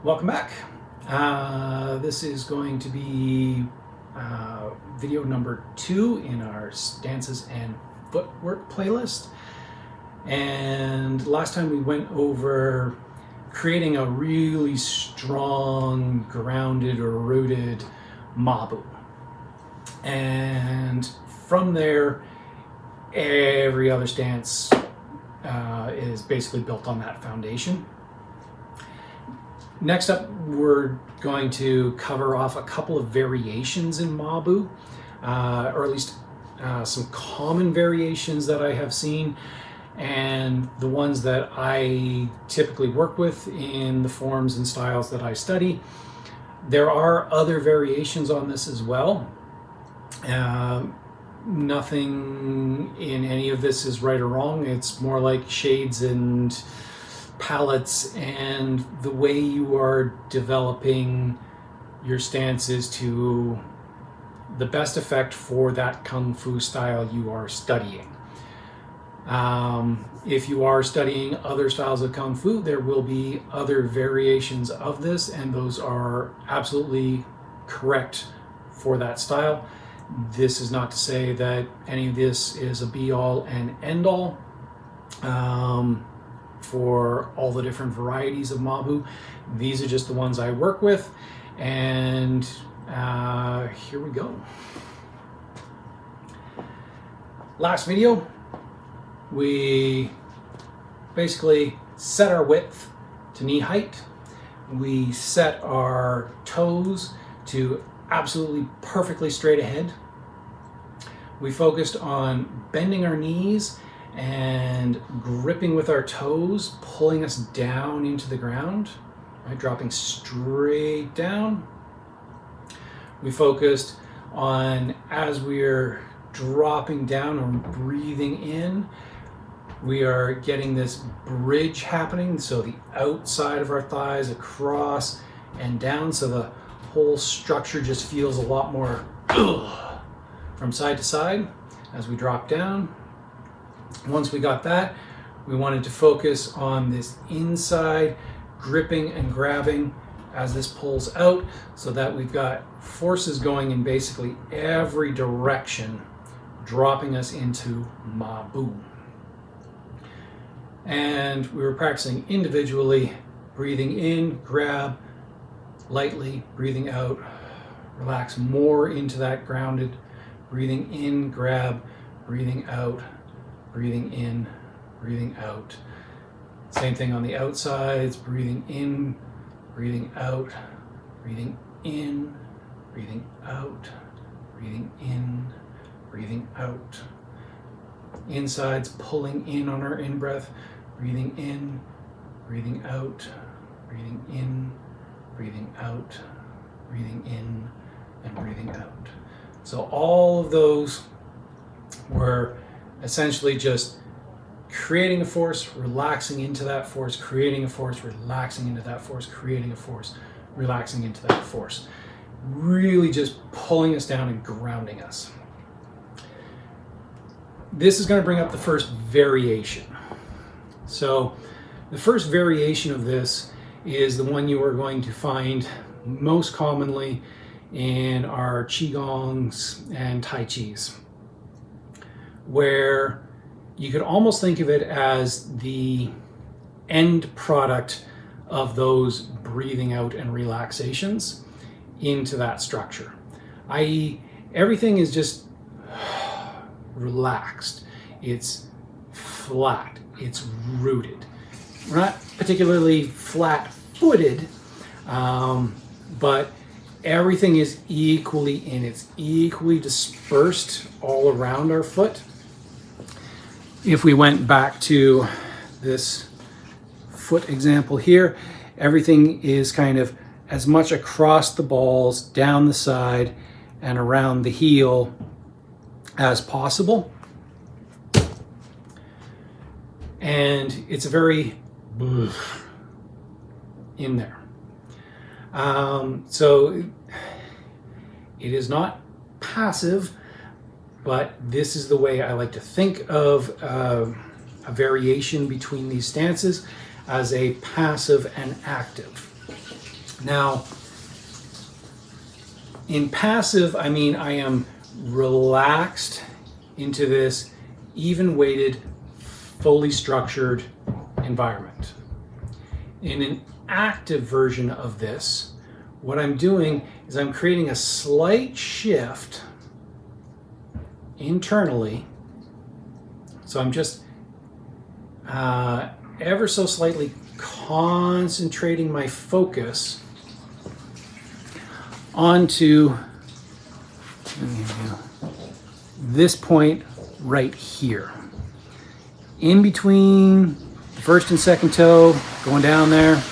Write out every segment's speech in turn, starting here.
Welcome back. This is going to be video number 2 in our stances and footwork playlist. And last time we went over creating a really strong, grounded or rooted mabu. And from there, every other stance is basically built on that foundation. Next up, we're going to cover off a couple of variations in mabu, or at least some common variations that I have seen, and the ones that I typically work with in the forms and styles that I study. There are other variations on this as well. Nothing in any of this is right or wrong. It's more like shades and palettes and the way you are developing your stances to the best effect for that Kung Fu style you are studying. If you are studying other styles of Kung Fu, there will be other variations of this, and those are absolutely correct for that style. This is not to say that any of this is a be-all and end-all for all the different varieties of mabu. These are just the ones I work with, and here we go. Last video, we basically set our width to knee height. We set our toes to absolutely perfectly straight ahead. We focused on bending our knees and gripping with our toes, pulling us down into the ground, right? Dropping straight down. We focused on, as we're dropping down and breathing in, we are getting this bridge happening, so the outside of our thighs across and down, so the whole structure just feels a lot more from side to side as we drop down. Once we got that, we wanted to focus on this inside gripping and grabbing as this pulls out, so that we've got forces going in basically every direction, dropping us into mabu. And we were practicing individually, breathing in, grab, lightly, breathing out, relax more into that grounded, breathing in, grab, breathing out, breathing in, breathing out. Same thing on the outsides, breathing in, breathing out, breathing in, breathing out, breathing in, breathing out. Insides, pulling in on our in-breath, breathing in, breathing out, breathing in, breathing out, breathing in, and breathing out. So all of those were essentially just creating a force, relaxing into that force, creating a force, relaxing into that force, creating a force, relaxing into that force. Really just pulling us down and grounding us. This is going to bring up the first variation. So the first variation of this is the one you are going to find most commonly in our Qigongs and Tai Chis, where you could almost think of it as the end product of those breathing out and relaxations into that structure. I.e., everything is just relaxed, it's flat, it's rooted. We're not particularly flat-footed, but everything is equally in, it's equally dispersed all around our foot. If we went back to this foot example here, everything is kind of as much across the balls, down the side, and around the heel as possible. And it's a very in there. So it is not passive, but this is the way I like to think of a variation between these stances, as a passive and active. Now, in passive, I mean I am relaxed into this even weighted, fully structured environment. In an active version of this, what I'm doing is I'm creating a slight shift internally. So I'm just ever so slightly concentrating my focus onto this point right here. In between the first and second toe, going down there.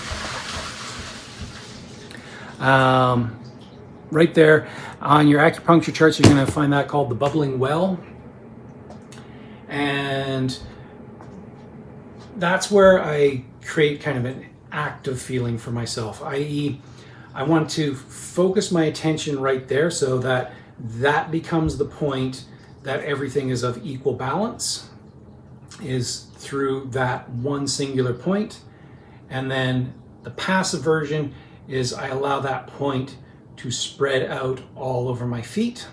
Right there on your acupuncture charts, you're going to find that called the bubbling well. And that's where I create kind of an active feeling for myself, i.e., I want to focus my attention right there so that that becomes the point that everything is of equal balance, is through that one singular point. And then the passive version is I allow that point to spread out all over my feet.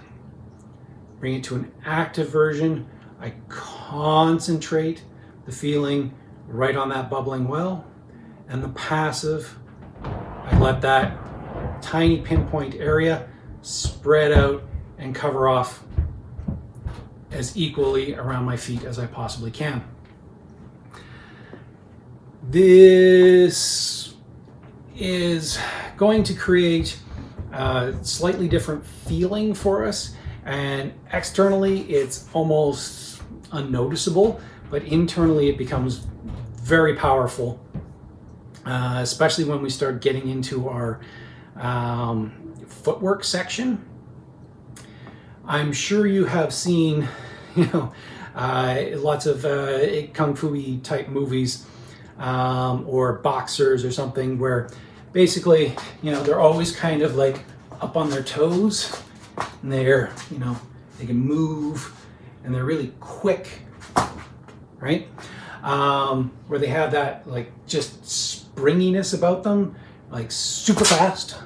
Bring it to an active version. I concentrate the feeling right on that bubbling well. And the passive, I let that tiny pinpoint area spread out and cover off as equally around my feet as I possibly can. This is going to create a slightly different feeling for us, and externally it's almost unnoticeable, but internally it becomes very powerful, especially when we start getting into our footwork section. I'm sure you have seen, lots of kung fu-y type movies or boxers or something where basically, they're always kind of like up on their toes, and they're, they can move and they're really quick, right? Where they have that like just springiness about them, like super fast.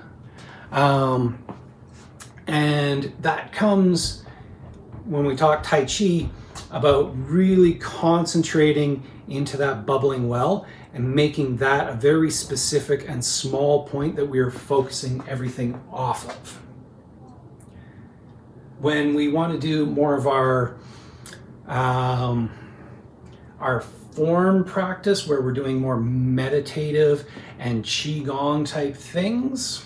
And that comes when we talk Tai Chi about really concentrating into that bubbling well and making that a very specific and small point that we are focusing everything off of. When we want to do more of our form practice, where we're doing more meditative and qigong type things,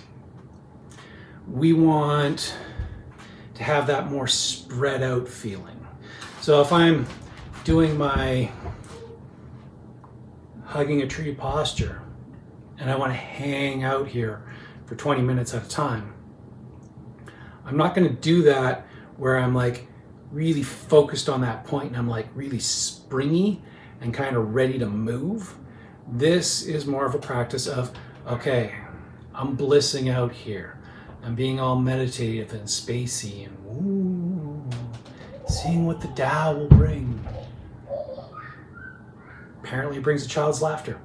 we want to have that more spread out feeling. So if I'm doing my hugging a tree posture and I want to hang out here for 20 minutes at a time, I'm not going to do that where I'm like really focused on that point and I'm like really springy and kind of ready to move. This is more of a practice of, okay, I'm blissing out here. I'm being all meditative and spacey and seeing what the Tao will bring. Apparently it brings a child's laughter.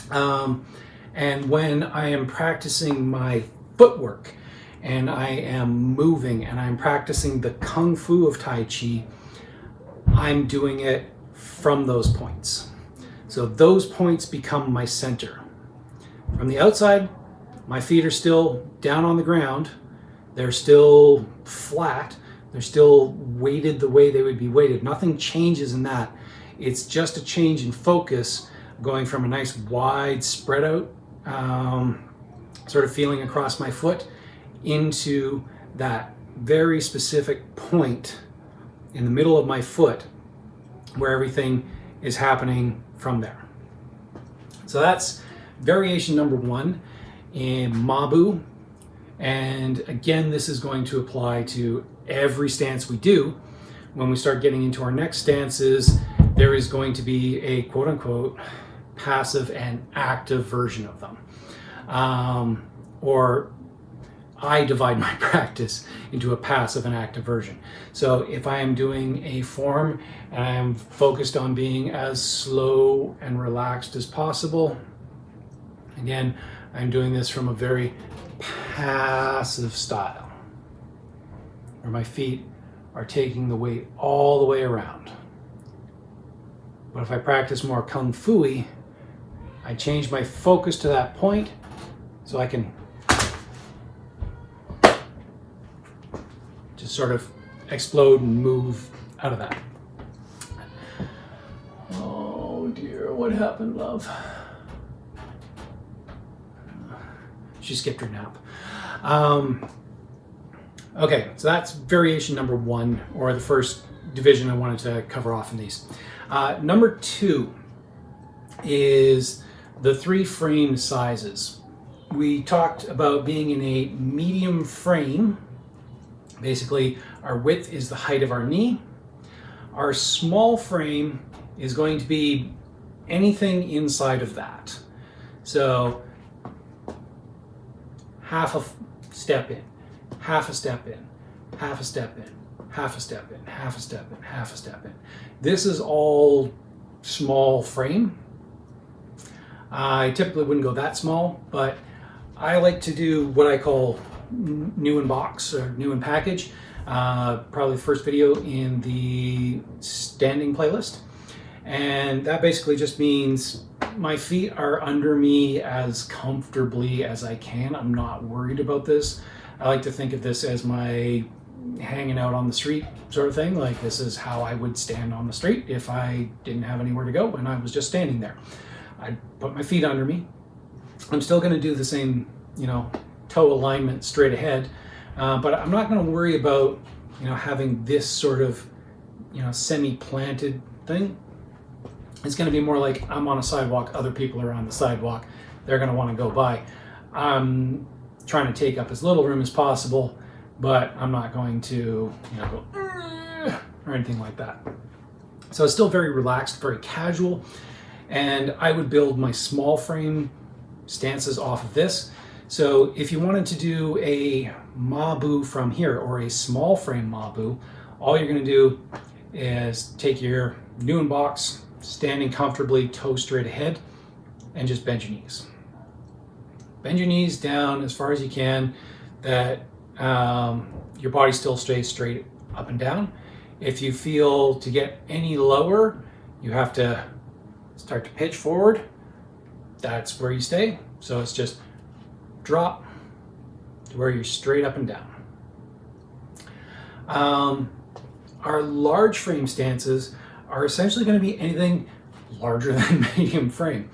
And when I am practicing my footwork and I am moving and I'm practicing the Kung Fu of Tai Chi, I'm doing it from those points. So those points become my center. From the outside, my feet are still down on the ground. They're still flat. They're still weighted the way they would be weighted. Nothing changes in that. It's just a change in focus, going from a nice wide spread out sort of feeling across my foot into that very specific point in the middle of my foot where everything is happening from there. So that's variation number one in Mabu. And again, this is going to apply to every stance we do. When we start getting into our next stances, there is going to be a quote unquote passive and active version of them. Or I divide my practice into a passive and active version. So if I am doing a form and I am focused on being as slow and relaxed as possible, again, I'm doing this from a very passive style, where my feet are taking the weight all the way around. But if I practice more Kung Fu-y, I change my focus to that point so I can just sort of explode and move out of that. Oh dear, what happened, love? She skipped her nap. Okay, so that's variation number 1, or the first division I wanted to cover off in these. Number 2 is the 3 frame sizes. We talked about being in a medium frame. Basically, our width is the height of our knee. Our small frame is going to be anything inside of that. So half a step in, half a step in, half a step in, half a step in, half a step in, half a step in. This is all small frame. I typically wouldn't go that small, but I like to do what I call new in box or new in package. Probably the first video in the standing playlist. And that basically just means my feet are under me as comfortably as I can. I'm not worried about this. I like to think of this as my hanging out on the street sort of thing. Like, this is how I would stand on the street if I didn't have anywhere to go and I was just standing there. I'd put my feet under me. I'm still going to do the same, toe alignment straight ahead, but I'm not going to worry about, having this sort of, semi-planted thing. It's going to be more like I'm on a sidewalk, other people are on the sidewalk, they're going to want to go by. I'm trying to take up as little room as possible, but I'm not going to, go or anything like that. So it's still very relaxed, very casual, and I would build my small frame stances off of this. So if you wanted to do a Mabu from here, or a small frame Mabu, all you're going to do is take your new in box, standing comfortably, toe straight ahead, and just bend your knees. Bend your knees down as far as you can, that your body still stays straight up and down. If you feel to get any lower, you have to start to pitch forward. That's where you stay. So it's just drop to where you're straight up and down. Our large frame stances are essentially going to be anything larger than medium frame.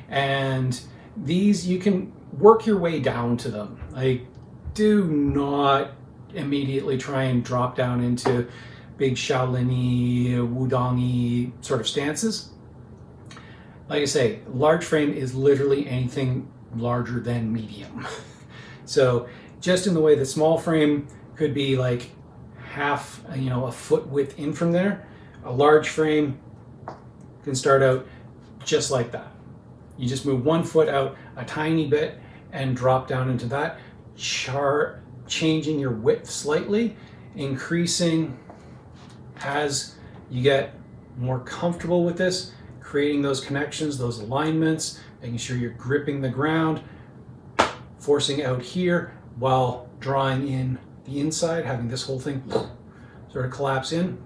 And these, you can work your way down to them. Like, do not immediately try and drop down into big Shaolin-y, Wudong-y sort of stances. Like I say, large frame is literally anything larger than medium. So just in the way that small frame could be like half, a foot width in from there, a large frame can start out just like that. You just move 1 foot out a tiny bit and drop down into that, changing your width slightly, increasing as you get more comfortable with this, creating those connections, those alignments, making sure you're gripping the ground, forcing out here while drawing in the inside, having this whole thing sort of collapse in.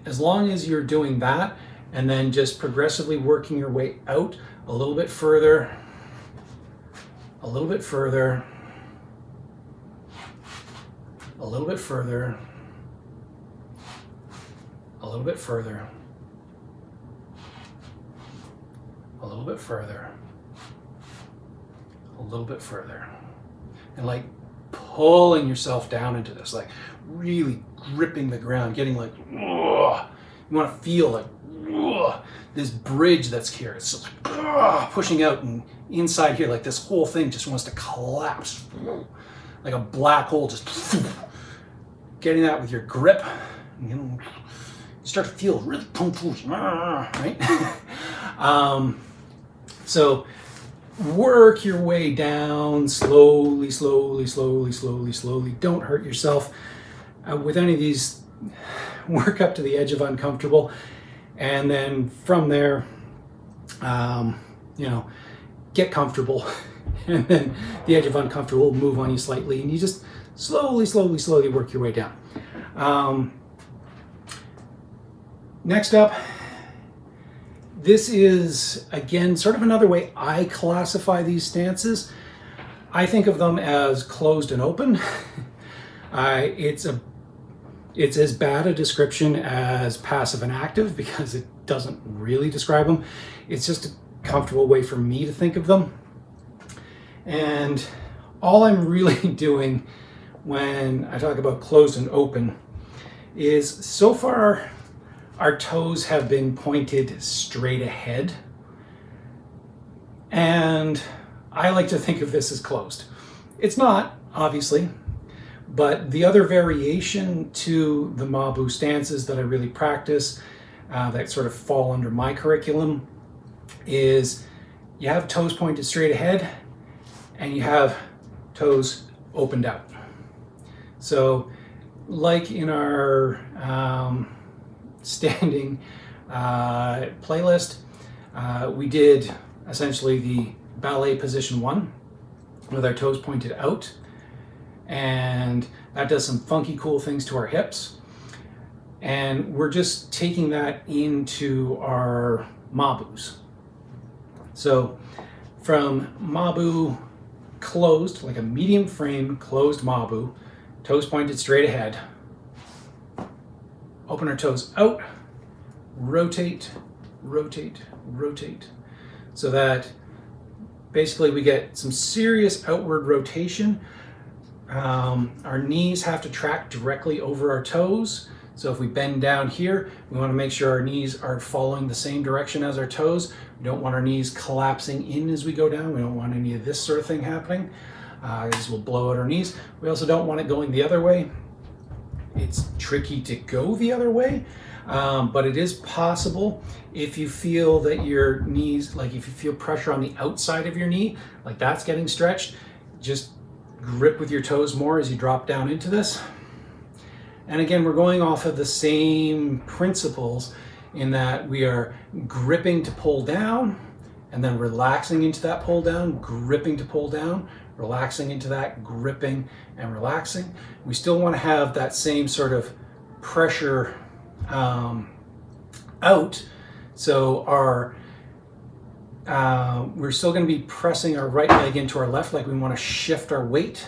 As long as you're doing that, and then just progressively working your way out a little bit further, a little bit further, a little bit further, a little bit further, a little bit further, a little bit further, and like pulling yourself down into this, like really gripping the ground, getting like, ugh. You want to feel like, ugh, this bridge that's here. It's just like, ugh, pushing out, and inside here, like this whole thing just wants to collapse, like a black hole, just getting that with your grip. You start to feel really right? So work your way down slowly, slowly, slowly, slowly, slowly. Don't hurt yourself with any of these. Work up to the edge of uncomfortable, and then from there, get comfortable, and then the edge of uncomfortable will move on you slightly, and you just slowly work your way down. Next up, this is, again, sort of another way I classify these stances. I think of them as closed and open. It's as bad a description as passive and active because it doesn't really describe them. It's just a comfortable way for me to think of them. And all I'm really doing when I talk about closed and open is, so far our toes have been pointed straight ahead. And I like to think of this as closed. It's not, obviously, but the other variation to the Mabu stances that I really practice, that sort of fall under my curriculum, is you have toes pointed straight ahead and you have toes opened out. So like in our standing playlist, we did essentially the ballet position 1 with our toes pointed out, and that does some funky cool things to our hips, and we're just taking that into our Mabus. So from Mabu closed, like a medium frame closed Mabu, toes pointed straight ahead, open our toes out, rotate, so that basically we get some serious outward rotation. Our knees have to track directly over our toes. So if we bend down here, we want to make sure our knees are following the same direction as our toes. We don't want our knees collapsing in as we go down. We don't want any of this sort of thing happening. This will blow out our knees. We also don't want it going the other way. It's tricky to go the other way, but it is possible if you feel that your knees, like if you feel pressure on the outside of your knee, like that's getting stretched, just grip with your toes more as you drop down into this. And again, we're going off of the same principles in that we are gripping to pull down and then relaxing into that pull down, gripping to pull down, relaxing into that, gripping and relaxing. We still want to have that same sort of pressure out. So we're still going to be pressing our right leg into our left leg. We want to shift our weight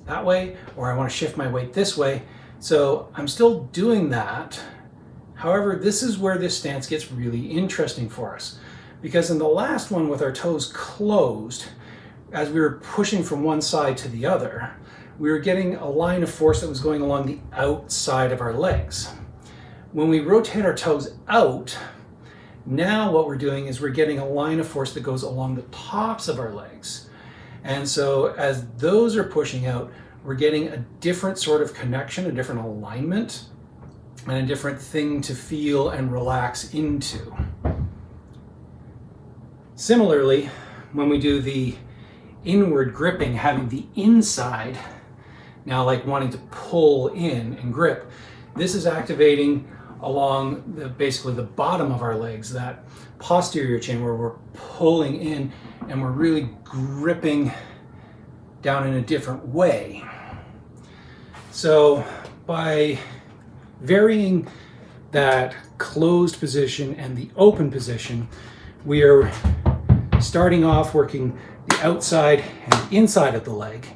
that way, or I want to shift my weight this way. So I'm still doing that. However, this is where this stance gets really interesting for us, because in the last one with our toes closed, as we were pushing from one side to the other, we were getting a line of force that was going along the outside of our legs. When we rotate our toes out, now what we're doing is we're getting a line of force that goes along the tops of our legs. And so as those are pushing out, we're getting a different sort of connection, a different alignment, and a different thing to feel and relax into. Similarly, when we do the inward gripping, having the inside now like wanting to pull in and grip, this is activating along basically the bottom of our legs, that posterior chain where we're pulling in and we're really gripping down in a different way. So by varying that closed position and the open position, we are starting off working the outside and inside of the leg,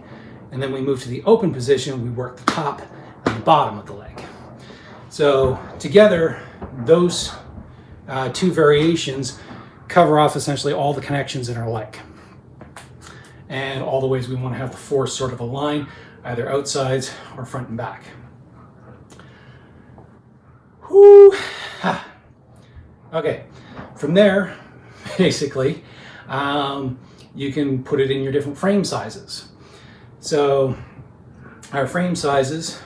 and then we move to the open position, we work the top and the bottom of the leg. So together, those two variations cover off essentially all the connections in our leg and all the ways we want to have the force sort of align, either outsides or front and back. Whoo! Ha. Okay, from there, basically, you can put it in your different frame sizes. So our frame sizes,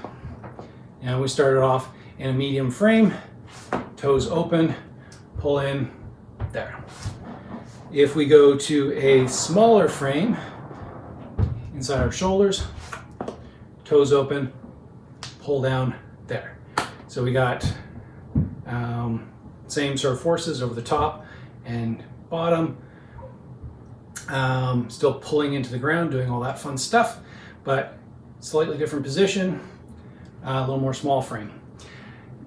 we started off in a medium frame, toes open, pull in, there. If we go to a smaller frame, inside our shoulders, toes open, pull down, there. So we got same sort of forces over the top and bottom, Still pulling into the ground, doing all that fun stuff, but slightly different position, a little more small frame.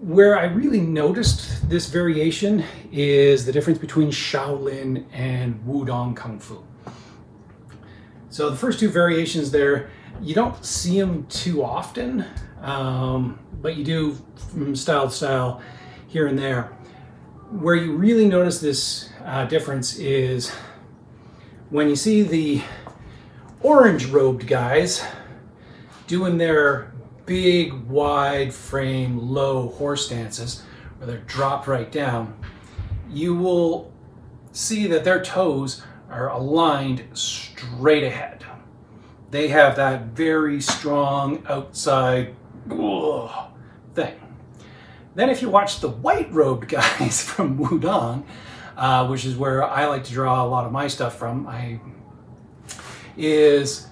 Where I really noticed this variation is the difference between Shaolin and Wudong Kung Fu. So the first two variations there, you don't see them too often, but you do from style to style here and there. Where you really notice this difference is when you see the orange robed guys doing their big wide frame low horse stances where they're dropped right down, you will see that their toes are aligned straight ahead. They have that very strong outside thing. Then if you watch the white robed guys from Wudong, which is where I like to draw a lot of my stuff from, is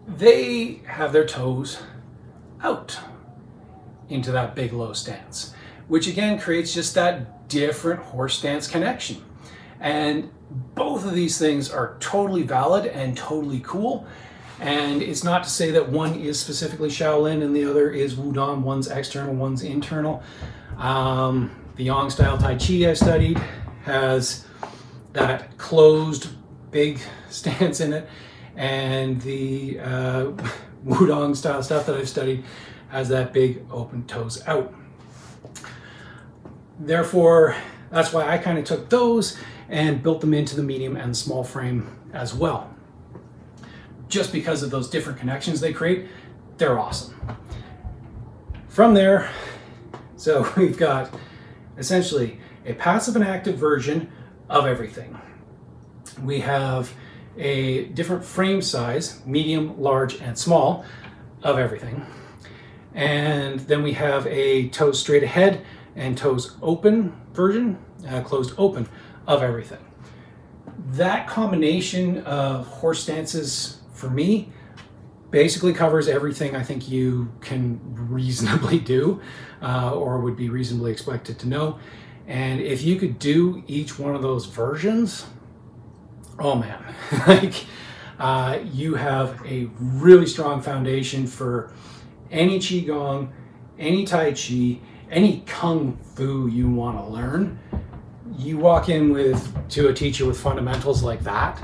they have their toes out into that big low stance, which again creates just that different horse stance connection. And both of these things are totally valid and totally cool. And it's not to say that one is specifically Shaolin and the other is Wudong. One's external, one's internal. The Yang style Tai Chi I studied has that closed big stance in it, and the Wudong style stuff that I've studied has that big open toes out. Therefore, that's why I kind of took those and built them into the medium and small frame as well. Just because of those different connections they create, they're awesome. From there, so we've got essentially a passive and active version of everything. We have a different frame size, medium, large, and small, of everything. And then we have a toes straight ahead and toes open version, closed open of everything. That combination of horse stances for me basically covers everything I think you can reasonably do or would be reasonably expected to know. And if you could do each one of those versions, oh man, like you have a really strong foundation for any Qigong, any Tai Chi, any Kung Fu you want to learn. You walk in to a teacher with fundamentals like that,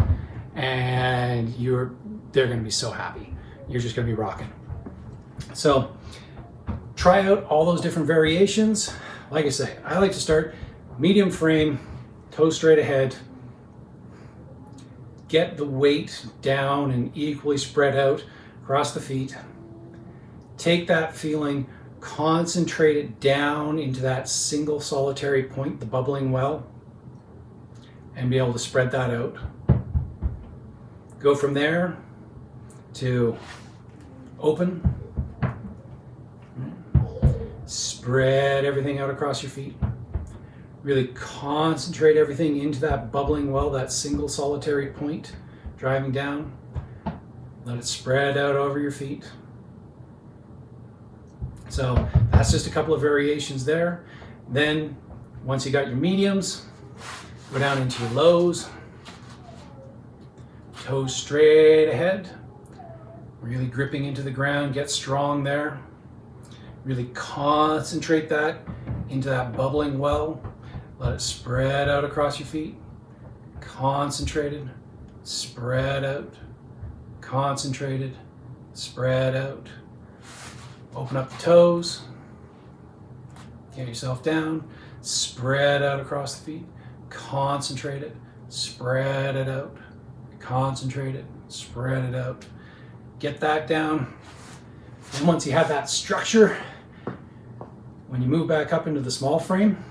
and they're going to be so happy. You're just going to be rocking. So try out all those different variations. Like I say, I like to start medium frame, toes straight ahead, get the weight down and equally spread out across the feet. Take that feeling, concentrate it down into that single solitary point, the bubbling well, and be able to spread that out. Go from there to open. Spread everything out across your feet. Really concentrate everything into that bubbling well, that single solitary point, driving down. Let it spread out over your feet. So that's just a couple of variations there. Then once you got your mediums, go down into your lows. Toes straight ahead. Really gripping into the ground, get strong there. Really concentrate that into that bubbling well. Let it spread out across your feet. Concentrated, spread out. Concentrated, spread out. Open up the toes. Get yourself down. Spread out across the feet. Concentrate it, spread it out. Concentrate it, spread it out. Get that down. And once you have that structure, when you move back up into the small frame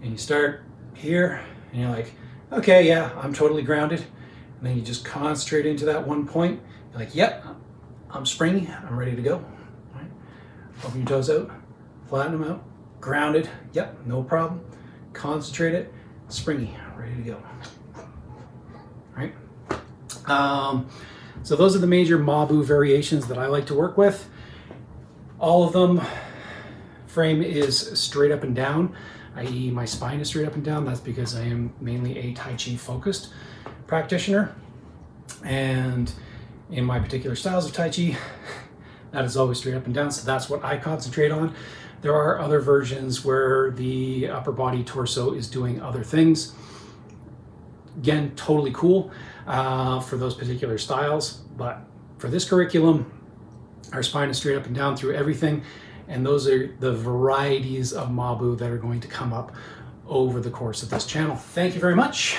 and you start here and you're like, okay, yeah, I'm totally grounded. And then you just concentrate into that one point. You're like, yep, I'm springy, I'm ready to go. All right. Open your toes out, flatten them out, grounded, yep, no problem. Concentrate it, springy, ready to go. All right. So those are the major Mabu variations that I like to work with. All of them frame is straight up and down, i.e. my spine is straight up and down. That's because I am mainly a Tai Chi focused practitioner. And in my particular styles of Tai Chi, that is always straight up and down. So that's what I concentrate on. There are other versions where the upper body torso is doing other things. Again, totally cool for those particular styles. But for this curriculum, our spine is straight up and down through everything. And those are the varieties of Mabu that are going to come up over the course of this channel. Thank you very much.